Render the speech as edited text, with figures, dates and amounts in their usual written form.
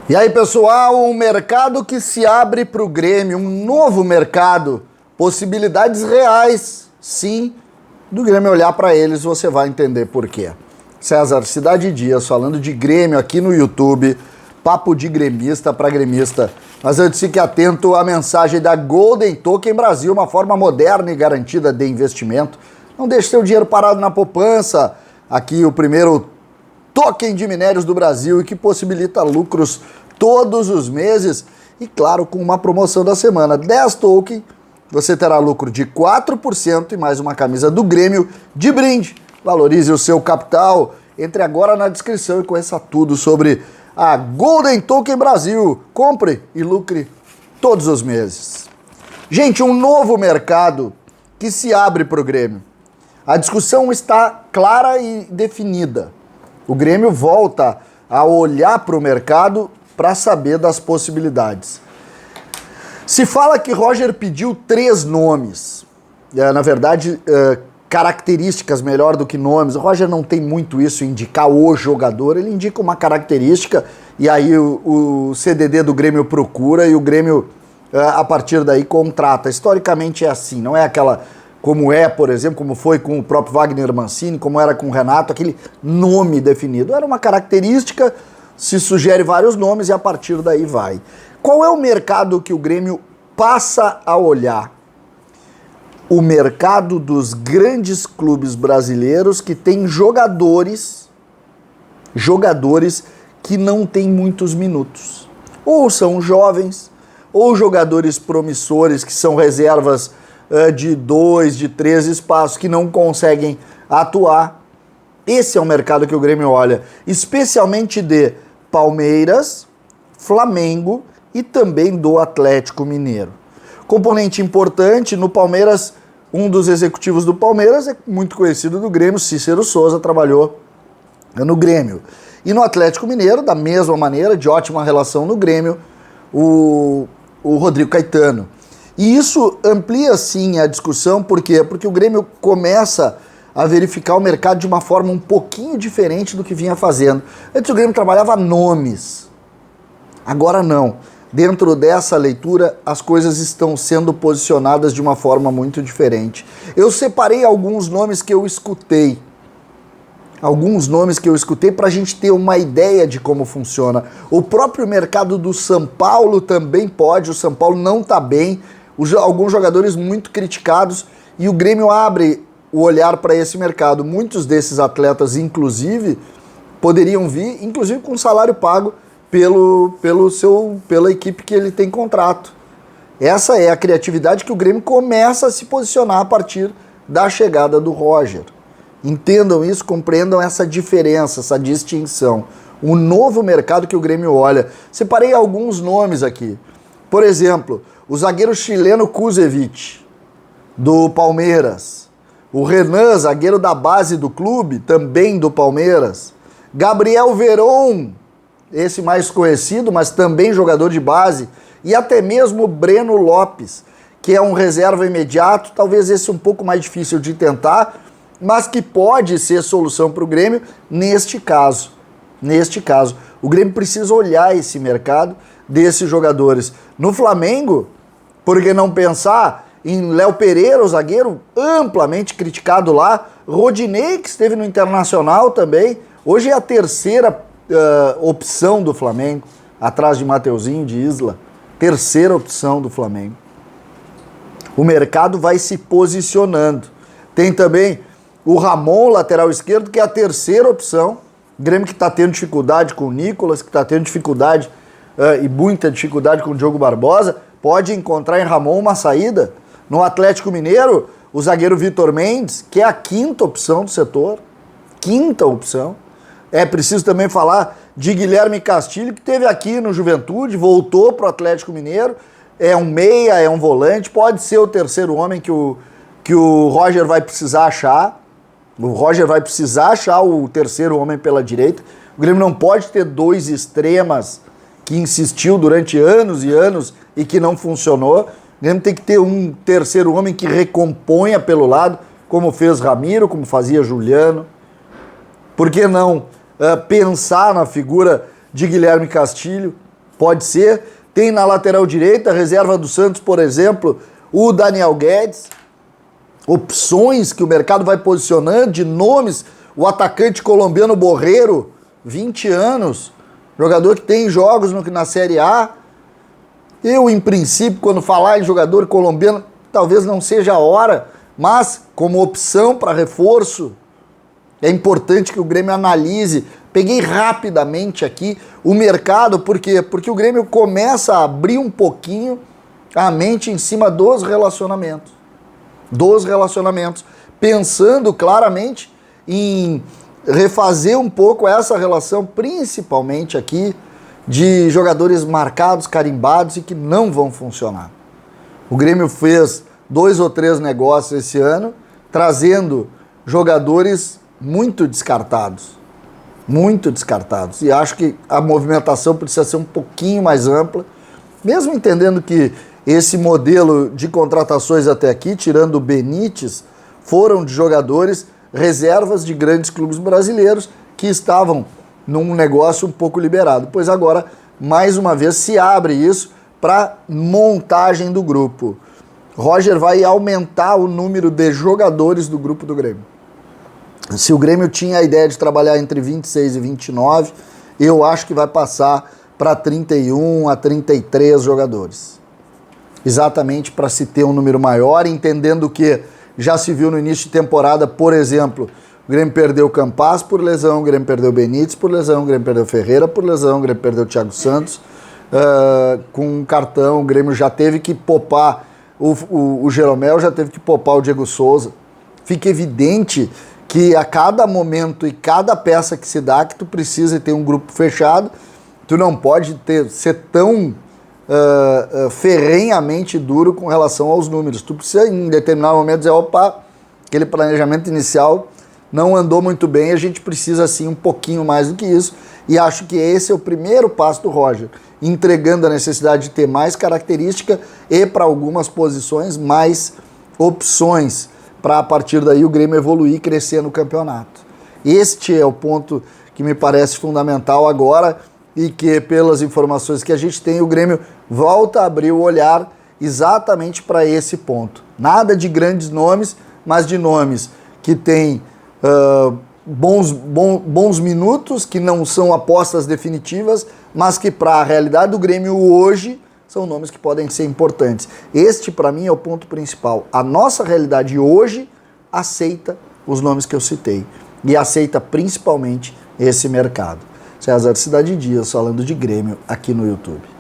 E aí, pessoal, um mercado que se abre para o Grêmio, um novo mercado, possibilidades reais, sim, do Grêmio olhar para eles, você vai entender por quê. César Cidade Dias falando de Grêmio aqui no YouTube, papo de gremista para gremista. Mas antes fique atento à mensagem da Golden Token Brasil, uma forma moderna e garantida de investimento. Não deixe seu dinheiro parado na poupança. Aqui o primeiro token de minérios do Brasil e que possibilita lucros todos os meses e, claro, com uma promoção da semana. 10 token, você terá lucro de 4% e mais uma camisa do Grêmio de brinde. Valorize o seu capital. Entre agora na descrição e conheça tudo sobre a Golden Token Brasil. Compre e lucre todos os meses. Gente, um novo mercado que se abre para o Grêmio. A discussão está clara e definida. O Grêmio volta a olhar para o mercado para saber das possibilidades. Se fala que Roger pediu 3 nomes, na verdade, características melhor do que nomes. O Roger não tem muito isso, indicar o jogador, ele indica uma característica e aí o CDD do Grêmio procura e o Grêmio, a partir daí, contrata. Historicamente é assim, não é aquela... como é, por exemplo, como foi com o próprio Wagner Mancini, como era com o Renato, aquele nome definido. Era uma característica, se sugere vários nomes e a partir daí vai. Qual é o mercado que o Grêmio passa a olhar? O mercado dos grandes clubes brasileiros que tem jogadores que não têm muitos minutos. Ou são jovens, ou jogadores promissores que são reservas de 2, de 3 espaços que não conseguem atuar. Esse é o mercado que o Grêmio olha, especialmente de Palmeiras, Flamengo e também do Atlético Mineiro. Componente importante, no Palmeiras, um dos executivos do Palmeiras é muito conhecido do Grêmio, Cícero Souza, trabalhou no Grêmio. E no Atlético Mineiro, da mesma maneira, de ótima relação no Grêmio, o Rodrigo Caetano. E isso amplia, sim, a discussão, por quê? Porque o Grêmio começa a verificar o mercado de uma forma um pouquinho diferente do que vinha fazendo. Antes o Grêmio trabalhava nomes, agora não. Dentro dessa leitura, as coisas estão sendo posicionadas de uma forma muito diferente. Eu separei alguns nomes que eu escutei. Para a gente ter uma ideia de como funciona. O próprio mercado do São Paulo também pode, o São Paulo não está bem, alguns jogadores muito criticados e o Grêmio abre o olhar para esse mercado. Muitos desses atletas, poderiam vir, inclusive com salário pago pela equipe que ele tem contrato. Essa é a criatividade que o Grêmio começa a se posicionar a partir da chegada do Roger. Entendam isso, compreendam essa diferença, essa distinção. Um novo mercado que o Grêmio olha. Separei alguns nomes aqui. Por exemplo, o zagueiro chileno Kusevich, do Palmeiras. O Renan, zagueiro da base do clube, também do Palmeiras. Gabriel Veron, esse mais conhecido, mas também jogador de base. E até mesmo Breno Lopes, que é um reserva imediato, talvez esse um pouco mais difícil de tentar, mas que pode ser solução para o Grêmio neste caso. O Grêmio precisa olhar esse mercado desses jogadores. No Flamengo, por que não pensar em Léo Pereira, o zagueiro amplamente criticado lá, Rodinei, que esteve no Internacional também, hoje é a terceira opção do Flamengo, atrás de Mateuzinho, de Isla, terceira opção do Flamengo. O mercado vai se posicionando. Tem também o Ramon, lateral esquerdo, que é a terceira opção. O Grêmio que está tendo dificuldade com o Nicolas, que está tendo dificuldade e muita dificuldade com o Diogo Barbosa, pode encontrar em Ramon uma saída. No Atlético Mineiro, o zagueiro Vitor Mendes, que é a quinta opção do setor. Quinta opção. É preciso também falar de Guilherme Castilho, que esteve aqui no Juventude, voltou para o Atlético Mineiro, é um meia, é um volante, pode ser o terceiro homem que o Roger vai precisar achar. O Roger vai precisar achar o terceiro homem pela direita. O Grêmio não pode ter 2 extremas que insistiu durante anos e anos e que não funcionou. O Grêmio tem que ter um terceiro homem que recomponha pelo lado, como fez Ramiro, como fazia Juliano. Por que não pensar na figura de Guilherme Castilho? Pode ser. Tem na lateral direita, reserva do Santos, por exemplo, o Daniel Guedes. Opções que o mercado vai posicionando de nomes. O atacante colombiano Borrero, 20 anos, jogador que tem jogos na Série A. Eu, em princípio, quando falar em jogador colombiano, talvez não seja a hora, mas como opção para reforço, é importante que o Grêmio analise. Peguei rapidamente aqui o mercado, por quê? Porque o Grêmio começa a abrir um pouquinho a mente em cima dos relacionamentos. Pensando claramente em refazer um pouco essa relação, principalmente aqui, de jogadores marcados, carimbados e que não vão funcionar. O Grêmio fez 2 ou 3 negócios esse ano, trazendo jogadores muito descartados. E acho que a movimentação precisa ser um pouquinho mais ampla, mesmo entendendo que esse modelo de contratações até aqui, tirando o Benítez, foram de jogadores reservas de grandes clubes brasileiros que estavam num negócio um pouco liberado. Pois agora, mais uma vez, se abre isso para montagem do grupo. Roger vai aumentar o número de jogadores do grupo do Grêmio. Se o Grêmio tinha a ideia de trabalhar entre 26 e 29, eu acho que vai passar para 31 a 33 jogadores. Exatamente para se ter um número maior, entendendo que já se viu no início de temporada, por exemplo, o Grêmio perdeu o Campas por lesão, o Grêmio perdeu o Benítez por lesão, o Grêmio perdeu o Ferreira por lesão, o Grêmio perdeu o Thiago Santos com um cartão, o Grêmio já teve que poupar o Jeromel, já teve que poupar o Diego Souza. Fica evidente que a cada momento e cada peça que se dá, que tu precisa ter um grupo fechado, tu não pode ser tão ferrenhamente duro com relação aos números. Tu precisa, em determinado momento, dizer, opa, aquele planejamento inicial não andou muito bem, a gente precisa, assim, um pouquinho mais do que isso, e acho que esse é o primeiro passo do Roger, entregando a necessidade de ter mais característica e, para algumas posições, mais opções, para a partir daí o Grêmio evoluir e crescer no campeonato. Este é o ponto que me parece fundamental agora e que, pelas informações que a gente tem, o Grêmio volta a abrir o olhar exatamente para esse ponto. Nada de grandes nomes, mas de nomes que têm bons minutos, que não são apostas definitivas, mas que para a realidade do Grêmio hoje são nomes que podem ser importantes. Este, para mim, é o ponto principal. A nossa realidade hoje aceita os nomes que eu citei e aceita principalmente esse mercado. César Cidade Dias falando de Grêmio aqui no YouTube.